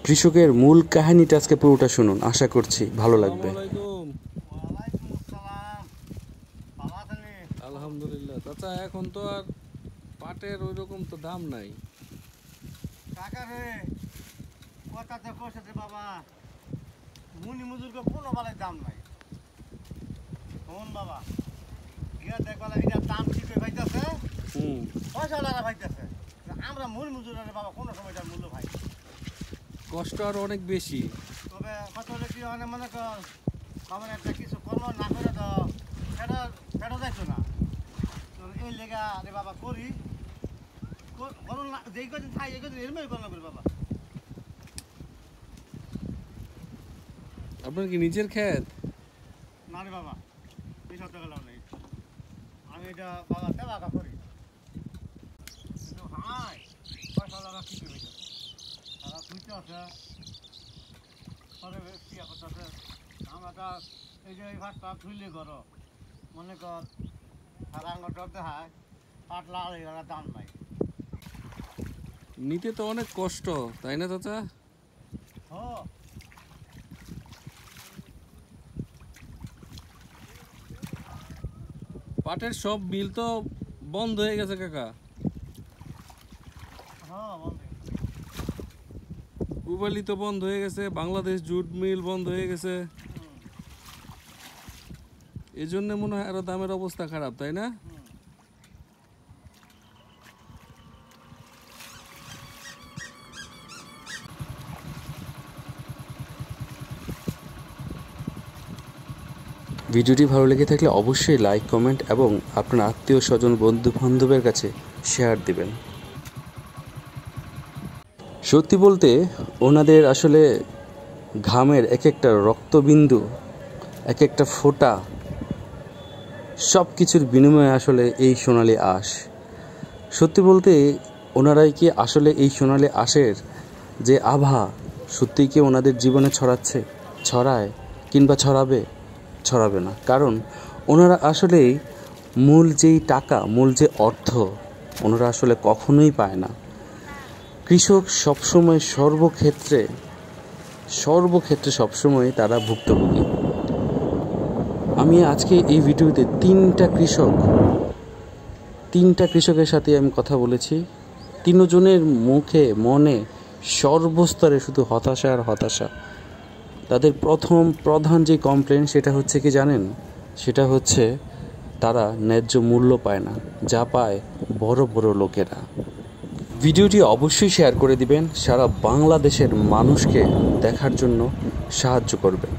কৃষকের মূল কাহিনীটা আজকে পুরোটা শুনুন, আশা করছি ভালো লাগবে। আলহামদুলিল্লাহ চাচা, এখন তো আর পাটের ওই রকম তো দাম নাই। কাকা রে কথাতে পয়সাতে বাবা, মুনি মজুরকে কোনো বালের দাম নাই। শোন বাবা, গিয়া দেখবালা এটার দাম ঠিক হয়ে পাইতেছে, পয়সা লাগা পাইতেছে। আমরা মুনি মজুরের বাবা কোনো সময় তার মূল্য পাই, কষ্ট আর অনেক বেশি। তবে কত হলে কি হয় মনে কর, আমার একটা কিছু কর্ম না করে তো ফেরত যাইতো না। এই লেগা রে বাবা করি, যেই কদিন খাই এই কদিন এরমই করলাম বাবা। আপনার কি নিজের ক্ষেত? না রে বাবা, এই সব গেলাম নেই, আমি এটা বাবা তেলাকা করি। কিন্তু হাই পয়সা লাগা কি করে তারা তুইতে আছে পরে ইয়া করতেছে। আমরা এই যে এই ভাতটা তুইলে করো মনে কর সারা আঙ্গর দেখায় পাটলা আড়াই দাম নাই। নিতে তো অনেক কষ্ট, তাই না চাচা? পাটের সব মিল তো বন্ধ হয়ে গেছে কাকা। পুবালি তো বন্ধ হয়ে গেছে, বাংলাদেশ জুট মিল বন্ধ হয়ে গেছে, এই জন্য মনে হয় আরো দামের অবস্থা খারাপ, তাই না? ভিডিওটি ভালো লেগে থাকলে অবশ্যই লাইক, কমেন্ট এবং আপনার আত্মীয় স্বজন, বন্ধু বান্ধবের কাছে শেয়ার দিবেন। সত্যি বলতে ওনাদের আসলে ঘামের এক একটা রক্তবিন্দু, এক একটা ফোঁটা, সব কিছুর বিনিময়ে আসলে এই সোনালি আঁশ। সত্যি বলতে ওনারাই কি আসলে এই সোনালি আঁশের যে আভা সত্যিই কি ওনাদের জীবনে ছড়ায় কিংবা ছড়াবে না। কারণ ওনারা আসলেই মূল যেই টাকা, মূল যে অর্থ ওনারা আসলে কখনোই পায় না। কৃষক সবসময় সর্বক্ষেত্রে সবসময় তারা ভুক্তভোগী। আমি আজকে এই ভিডিওতে তিনটা কৃষকের সাথে আমি কথা বলেছি। তিনজনের মুখে মনে সর্বস্তরে শুধু হতাশা আর হতাশা। তাদের প্রধান যে কমপ্লেন সেটা হচ্ছে কি জানেন? সেটা হচ্ছে তারা ন্যায্য মূল্য পায় না, যা পায় বড় বড় লোকেরা। ভিডিওটি অবশ্যই শেয়ার করে দিবেন, সারা বাংলাদেশের মানুষকে দেখার জন্য সাহায্য করবেন।